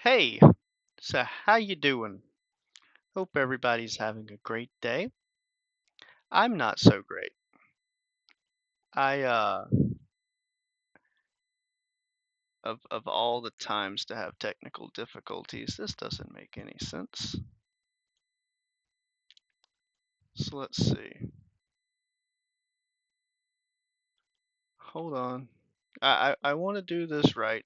Hey, so how you doing? Hope everybody's having a great day. I'm not so great. I of all the times to have technical difficulties, this doesn't make any sense. So let's see. Hold on. I want to do this right.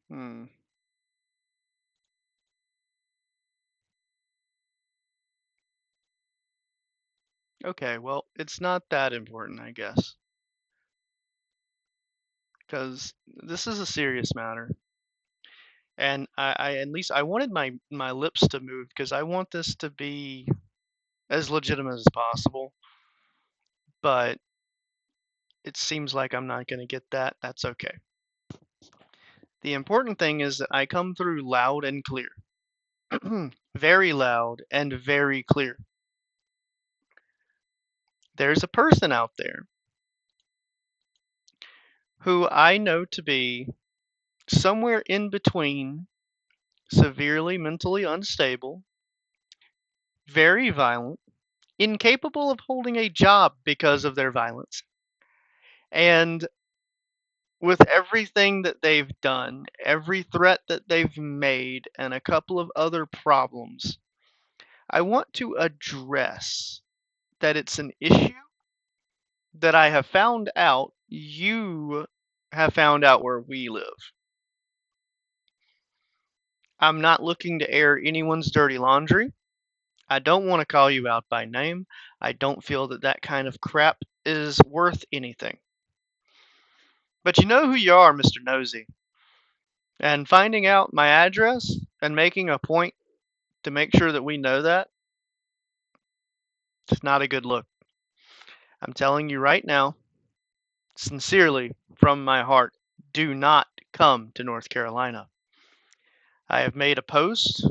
Hmm. Okay, well, it's not that important, I guess, because this is a serious matter. And I at least I wanted my lips to move because I want this to be as legitimate as possible. But it seems like I'm not going to get that. That's okay. The important thing is that I come through loud and clear. Very loud and very clear. There's a person out there who I know to be somewhere in between severely mentally unstable, very violent, incapable of holding a job because of their violence. And with everything that they've done, every threat that they've made, and a couple of other problems, I want to address that it's an issue that I have found out you have found out where we live. I'm not looking to air anyone's dirty laundry. I don't want to call you out by name. I don't feel that that kind of crap is worth anything. But you know who you are, Mr. Nosy. And finding out my address and making a point to make sure that we know that, it's not a good look. I'm telling you right now, sincerely, from my heart, do not come to North Carolina. I have made a post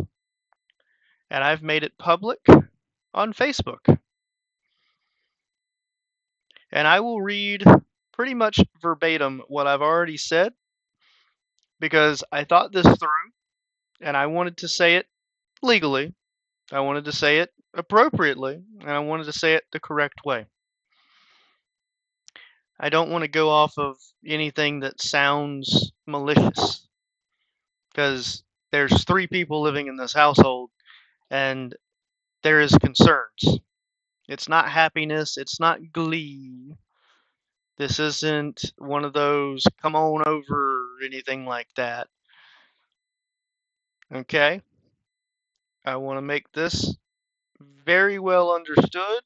and I've made it public on Facebook. And I will read pretty much verbatim what I've already said because I thought this through and I wanted to say it legally. I wanted to say it appropriately and I wanted to say it the correct way. I don't want to go off of anything that sounds malicious because there's three people living in this household and there is concerns. It's not happiness, it's not glee. This isn't one of those come on over or anything like that. Okay? I want to make this very well understood.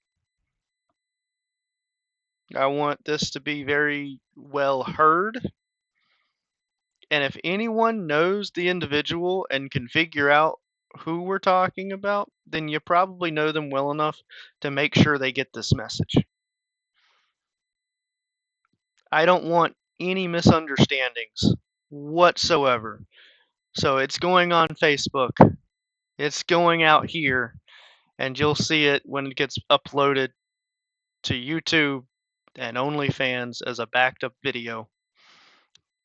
I want this to be very well heard. And if anyone knows the individual and can figure out who we're talking about, then you probably know them well enough to make sure they get this message. I don't want any misunderstandings whatsoever. So it's going on Facebook. It's going out here, and you'll see it when it gets uploaded to YouTube and OnlyFans as a backed up video,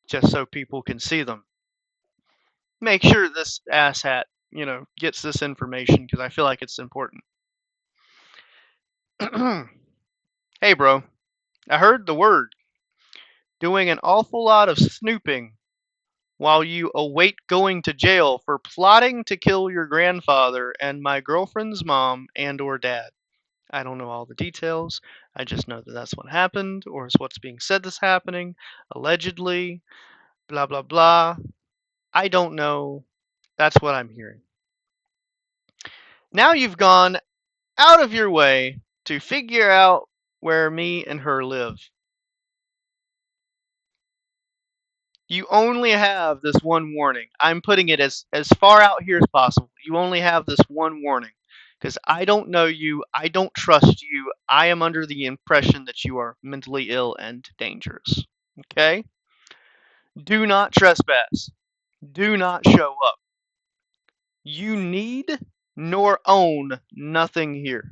just so people can see them. Make sure this asshat, gets this information because I feel like it's important. Hey, bro, I heard the word. Doing an awful lot of snooping while you await going to jail for plotting to kill your grandfather and my girlfriend's mom and or dad. I don't know all the details. I just know that that's what happened, or is what's being said that's happening, allegedly, blah, blah, blah. I don't know. That's what I'm hearing. Now you've gone out of your way to figure out where me and her live. You only have this one warning. I'm putting it as far out here as possible. You only have this one warning. Because I don't know you, I don't trust you, I am under the impression that you are mentally ill and dangerous. Okay? Do not trespass. Do not show up. You need nor own nothing here.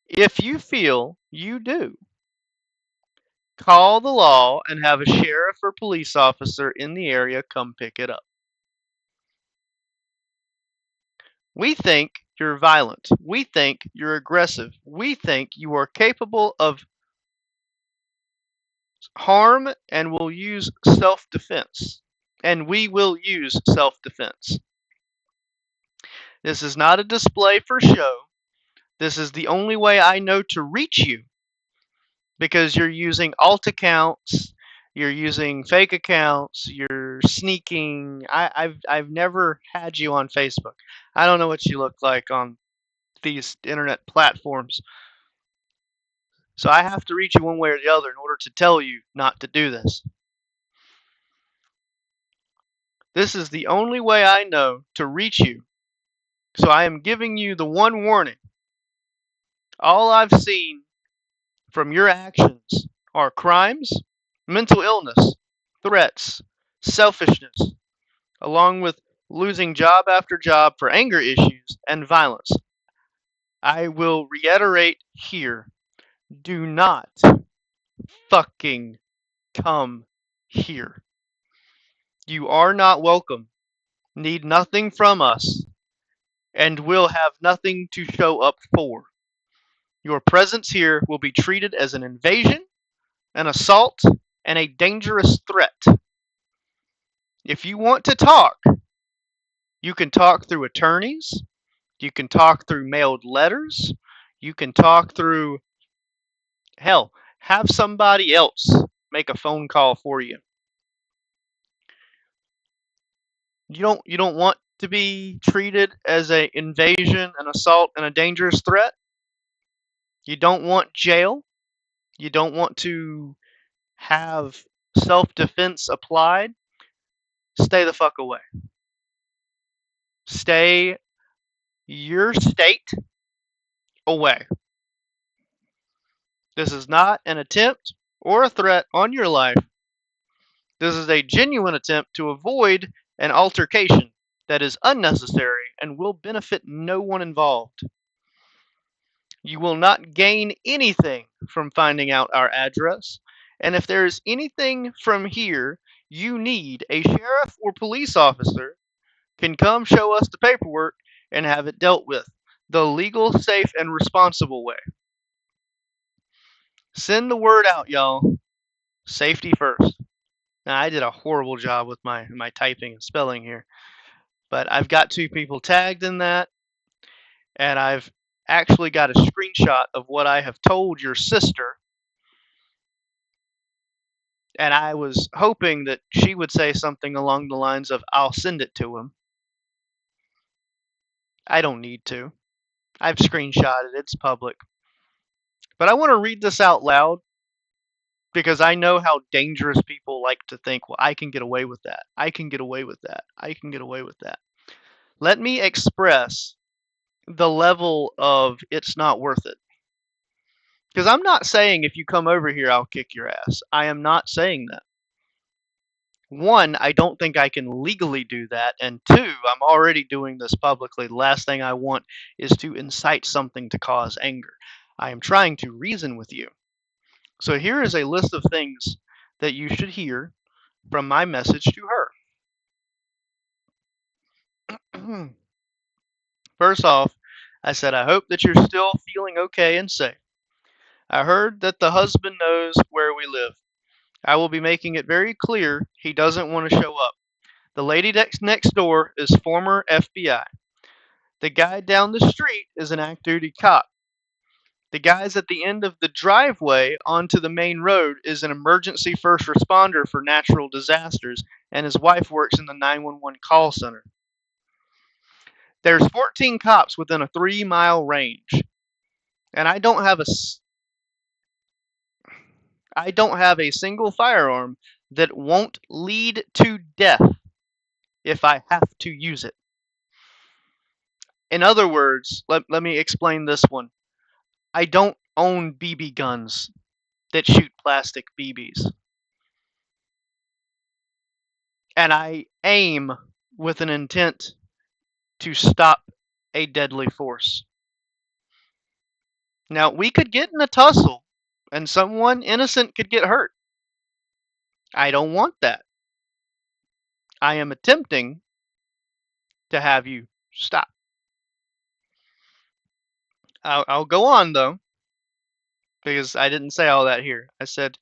If you feel you do, call the law and have a sheriff or police officer in the area come pick it up. We think you're violent. We think you're aggressive. We think you are capable of harm and will use self-defense. And we will use self-defense. This is not a display for show. This is the only way I know to reach you because you're using alt accounts, you're using fake accounts, you're sneaking. I've never had you on Facebook. I don't know what you look like on these internet platforms. So I have to reach you one way or the other in order to tell you not to do this. This is the only way I know to reach you. So I am giving you the one warning. All I've seen from your actions are crimes, mental illness, threats, selfishness, along with losing job after job for anger issues and violence. I will reiterate here, do not fucking come here. You are not welcome, need nothing from us, and will have nothing to show up for. Your presence here will be treated as an invasion, an assault, and a dangerous threat. If you want to talk, you can talk through attorneys, you can talk through mailed letters, you can talk through, hell, have somebody else make a phone call for you. You don't want to be treated as an invasion, an assault, and a dangerous threat. You don't want jail. You don't want to have self-defense applied. Stay the fuck away. Stay your state away. This is not an attempt or a threat on your life. This is a genuine attempt to avoid an altercation that is unnecessary and will benefit no one involved. You will not gain anything from finding out our address, and if there is anything from here you need, a sheriff or police officer can come show us the paperwork and have it dealt with the legal, safe, and responsible way. Send the word out, y'all. Safety first. Now, I did a horrible job with my typing and spelling here, but I've got 2 people tagged in that, and I've actually got a screenshot of what I have told your sister, and I was hoping that she would say something along the lines of, I'll send it to him. I don't need to. I've screenshotted it. It's public. But I want to read this out loud because I know how dangerous people like to think, well, I can get away with that. I can get away with that. I can get away with that. Let me express the level of it's not worth it. Because I'm not saying if you come over here, I'll kick your ass. I am not saying that. One, I don't think I can legally do that. And two, I'm already doing this publicly. The last thing I want is to incite something to cause anger. I am trying to reason with you. So here is a list of things that you should hear from my message to her. First off, I said, I hope that you're still feeling okay and safe. I heard that the husband knows where we live. I will be making it very clear he doesn't want to show up. The lady next door is former FBI. The guy down the street is an active duty cop. The guys at the end of the driveway onto the main road is an emergency first responder for natural disasters, and his wife works in the 911 call center. There's 14 cops within a 3-mile range, and I don't have a single firearm that won't lead to death if I have to use it. In other words, let me explain this one. I don't own BB guns that shoot plastic BBs. and I aim with an intent to stop a deadly force. Now, we could get in a tussle and someone innocent could get hurt. I don't want that. I am attempting to have you stop. I'll go on though, because I didn't say all that here. I said,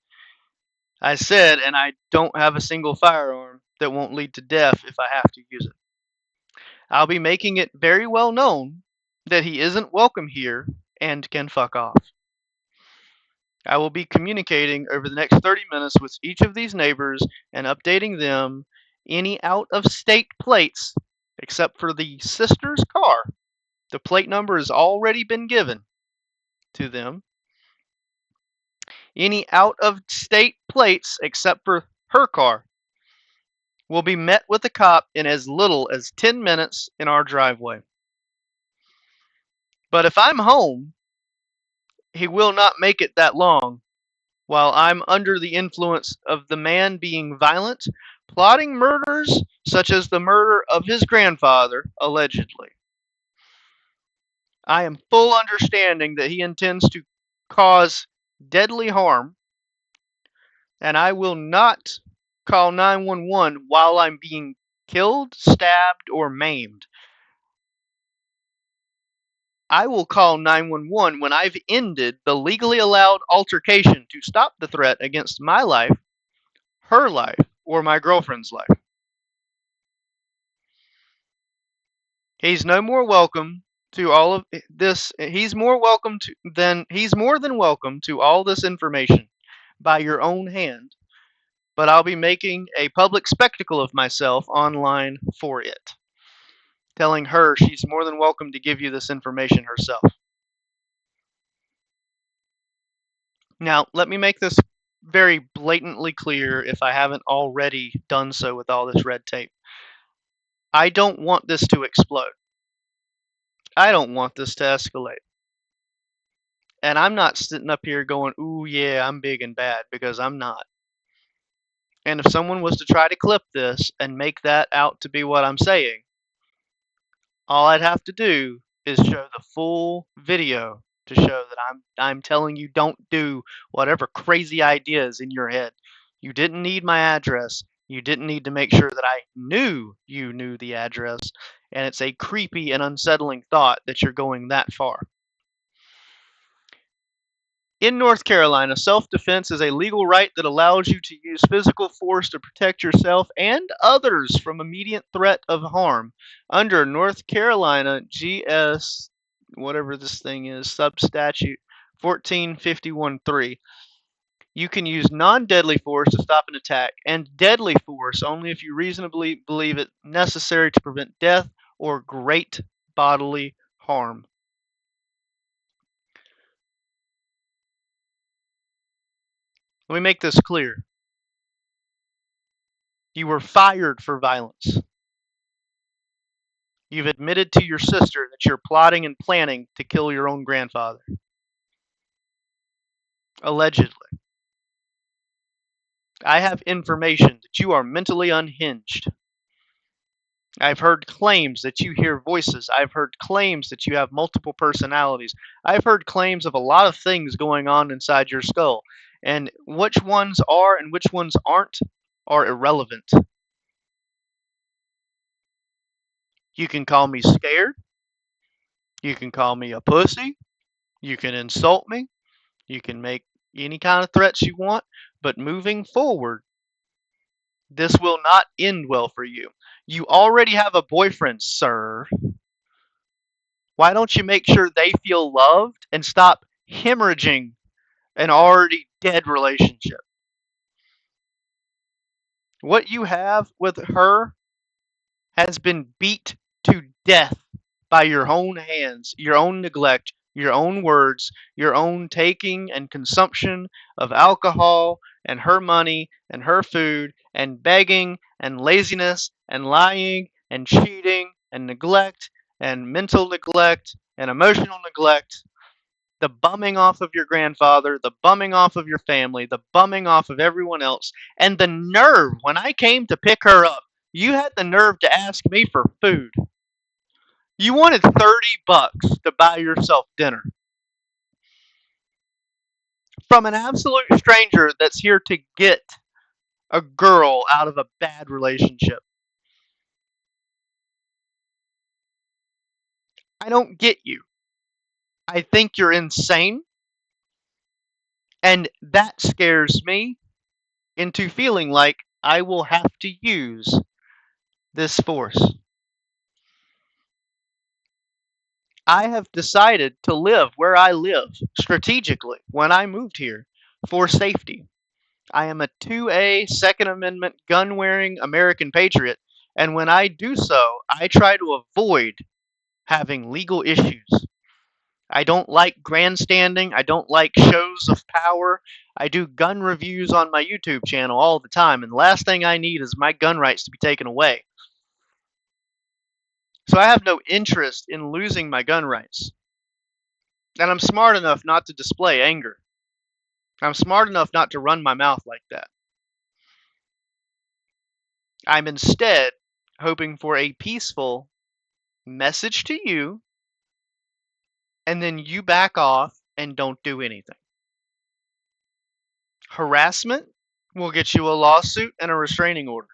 and I don't have a single firearm that won't lead to death if I have to use it. I'll be making it very well known that he isn't welcome here and can fuck off. I will be communicating over the next 30 minutes with each of these neighbors and updating them. Any out of state plates, except for the sister's car, the plate number has already been given to them. Any out of state plates, except for her car, will be met with a cop in as little as 10 minutes in our driveway. But if I'm home, he will not make it that long while I'm under the influence of the man being violent, plotting murders such as the murder of his grandfather, allegedly. I am full understanding that he intends to cause deadly harm, and I will not call 911 while I'm being killed, stabbed, or maimed. I will call 911 when I've ended the legally allowed altercation to stop the threat against my life, her life, or my girlfriend's life. He's no more welcome to all of this. He's more than welcome to all this information by your own hand, but I'll be making a public spectacle of myself online for it, telling her she's more than welcome to give you this information herself. Now, let me make this very blatantly clear if I haven't already done so with all this red tape. I don't want this to explode. I don't want this to escalate. And I'm not sitting up here going, ooh, yeah, I'm big and bad, because I'm not. And if someone was to try to clip this and make that out to be what I'm saying, all I'd have to do is show the full video to show that I'm telling you don't do whatever crazy ideas in your head. You didn't need my address. You didn't need to make sure that I knew you knew the address. And it's a creepy and unsettling thought that you're going that far. In North Carolina, self-defense is a legal right that allows you to use physical force to protect yourself and others from immediate threat of harm. Under North Carolina GS, whatever this thing is, substatute 1451(3), you can use non-deadly force to stop an attack, and deadly force only if you reasonably believe it necessary to prevent death or great bodily harm. Let me make this clear. You were fired for violence. You've admitted to your sister that you're plotting and planning to kill your own grandfather. Allegedly. I have information that you are mentally unhinged. I've heard claims that you hear voices. I've heard claims that you have multiple personalities. I've heard claims of a lot of things going on inside your skull. And which ones are and which ones aren't are irrelevant. You can call me scared. You can call me a pussy. You can insult me. You can make any kind of threats you want. But moving forward, this will not end well for you. You already have a boyfriend, sir. Why don't you make sure they feel loved and stop hemorrhaging an already dead relationship? What you have with her has been beat to death by your own hands, your own neglect, your own words, your own taking and consumption of alcohol and her money and her food and begging and laziness and lying and cheating and neglect and mental neglect and emotional neglect. the bumming off of your grandfather, the bumming off of your family, the bumming off of everyone else, and the nerve when I came to pick her up, you had the nerve to ask me for food. You wanted $30 to buy yourself dinner from an absolute stranger that's here to get a girl out of a bad relationship. I don't get you. I think you're insane, and that scares me into feeling like I will have to use this force. I have decided to live where I live strategically when I moved here for safety. I am a 2A Second Amendment gun wearing American patriot, and when I do so, I try to avoid having legal issues. I don't like grandstanding. I don't like shows of power. I do gun reviews on my YouTube channel all the time, and the last thing I need is my gun rights to be taken away. So I have no interest in losing my gun rights. And I'm smart enough not to display anger. I'm smart enough not to run my mouth like that. I'm instead hoping for a peaceful message to you, and then you back off and don't do anything. Harassment will get you a lawsuit and a restraining order.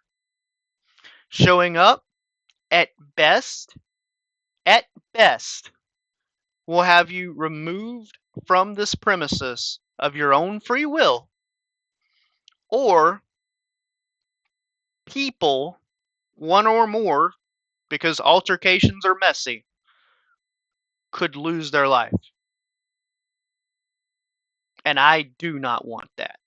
Showing up, at best, at best, will have you removed from this premises of your own free will, or people, one or more, because altercations are messy, could lose their life. And I do not want that.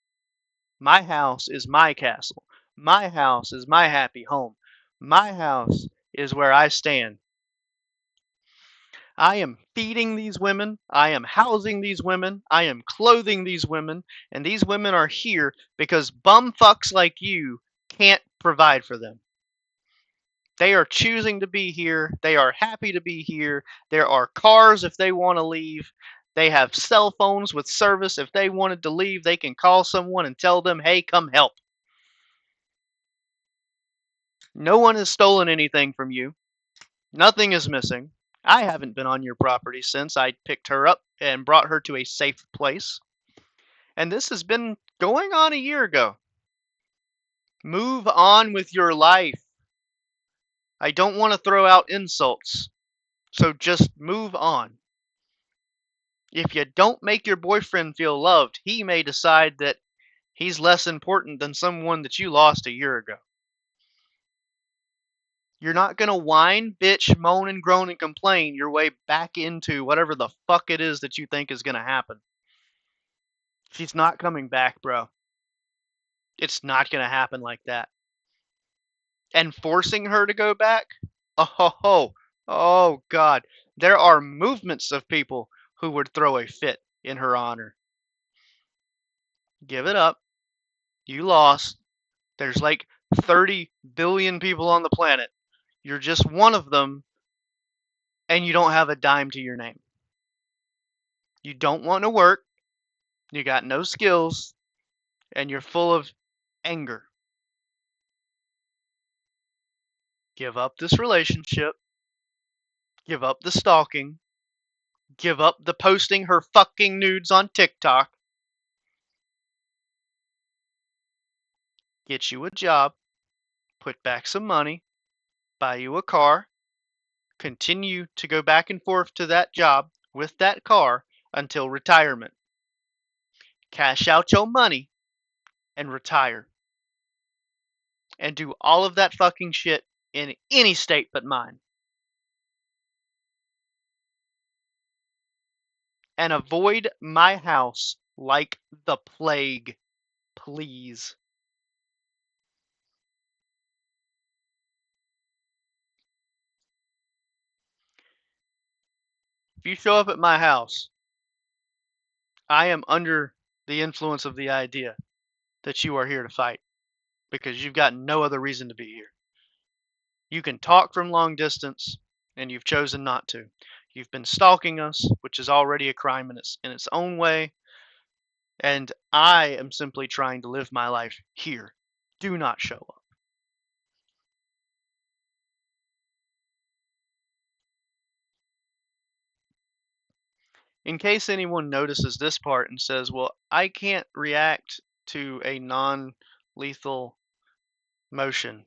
My house is my castle. My house is my happy home. My house is where I stand. I am feeding these women. I am housing these women. I am clothing these women. And these women are here because bumfucks like you can't provide for them. They are choosing to be here. They are happy to be here. There are cars if they want to leave. They have cell phones with service. If they wanted to leave, they can call someone and tell them, hey, come help. No one has stolen anything from you. Nothing is missing. I haven't been on your property since I picked her up and brought her to a safe place. And this has been going on a year ago. Move on with your life. I don't want to throw out insults, so just move on. If you don't make your boyfriend feel loved, he may decide that he's less important than someone that you lost a year ago. You're not going to whine, bitch, moan, and groan and complain your way back into whatever the fuck it is that you think is going to happen. She's not coming back, bro. It's not going to happen like that. And forcing her to go back? Oh, God. There are movements of people who would throw a fit in her honor. Give it up. You lost. There's like 30 billion people on the planet. You're just one of them, and you don't have a dime to your name. You don't want to work. You got no skills, and you're full of anger. Give up this relationship. Give up the stalking. Give up the posting her fucking nudes on TikTok. Get you a job. Put back some money. Buy you a car. Continue to go back and forth to that job with that car until retirement. Cash out your money and retire. And do all of that fucking shit in any state but mine. And avoid my house like the plague, please. If you show up at my house, I am under the influence of the idea that you are here to fight because you've got no other reason to be here. You can talk from long distance, and you've chosen not to. You've been stalking us, which is already a crime in its own way, and I am simply trying to live my life here. Do not show up. In case anyone notices this part and says, well, I can't react to a non lethal motion.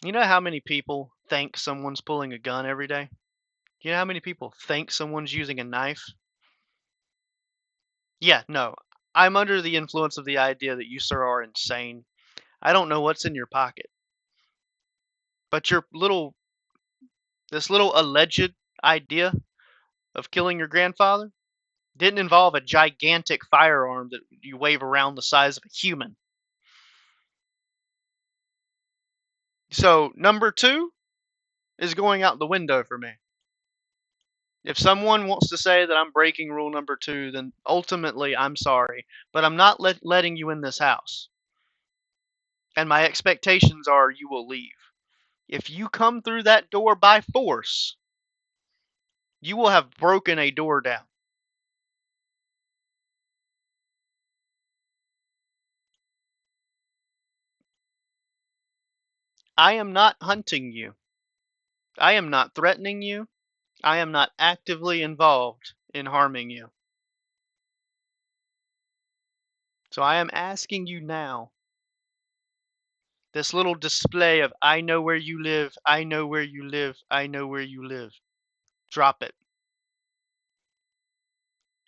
You know how many people think someone's pulling a gun every day? You know how many people think someone's using a knife? Yeah, no. I'm under the influence of the idea that you, sir, are insane. I don't know what's in your pocket, but this little alleged idea of killing your grandfather didn't involve a gigantic firearm that you wave around the size of a human. So, number two is going out the window for me. If someone wants to say that I'm breaking rule number two, then ultimately I'm sorry, but I'm not letting you in this house. And my expectations are you will leave. If you come through that door by force, you will have broken a door down. I am not hunting you. I am not threatening you. I am not actively involved in harming you. So I am asking you now, this little display of I know where you live, I know where you live, I know where you live. Drop it.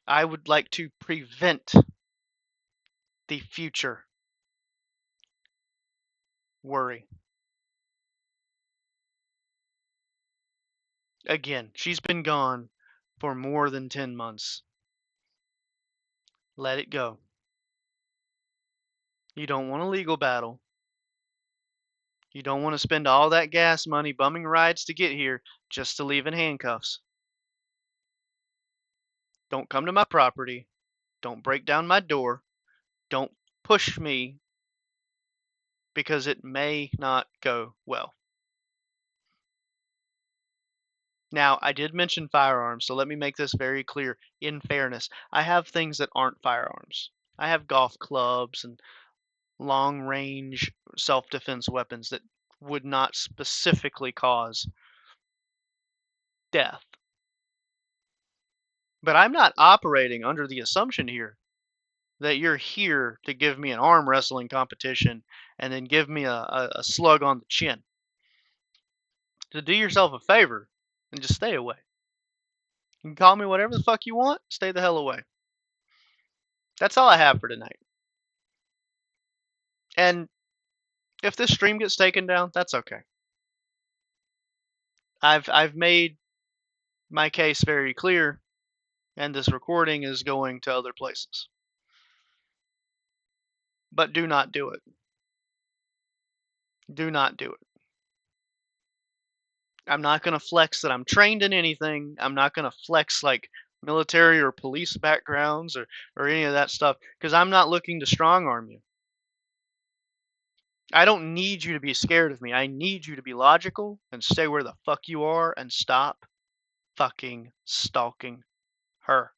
I would like to prevent the future worry. Again, she's been gone for more than 10 months. Let it go. You don't want a legal battle. You don't want to spend all that gas money bumming rides to get here just to leave in handcuffs. Don't come to my property. Don't break down my door. Don't push me because it may not go well. Now, I did mention firearms, so let me make this very clear. In fairness, I have things that aren't firearms. I have golf clubs and long range self defense weapons that would not specifically cause death. But I'm not operating under the assumption here that you're here to give me an arm wrestling competition and then give me a slug on the chin. To do yourself a favor and just stay away. You can call me whatever the fuck you want, stay the hell away. That's all I have for tonight. And if this stream gets taken down, that's okay. I've made my case very clear, and this recording is going to other places. But do not do it. Do not do it. I'm not going to flex that I'm trained in anything. I'm not going to flex like military or police backgrounds or any of that stuff because I'm not looking to strong arm you. I don't need you to be scared of me. I need you to be logical and stay where the fuck you are and stop fucking stalking her.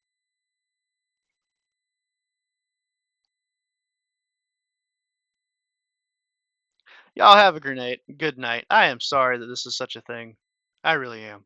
Y'all have a good night. I am sorry that this is such a thing. I really am.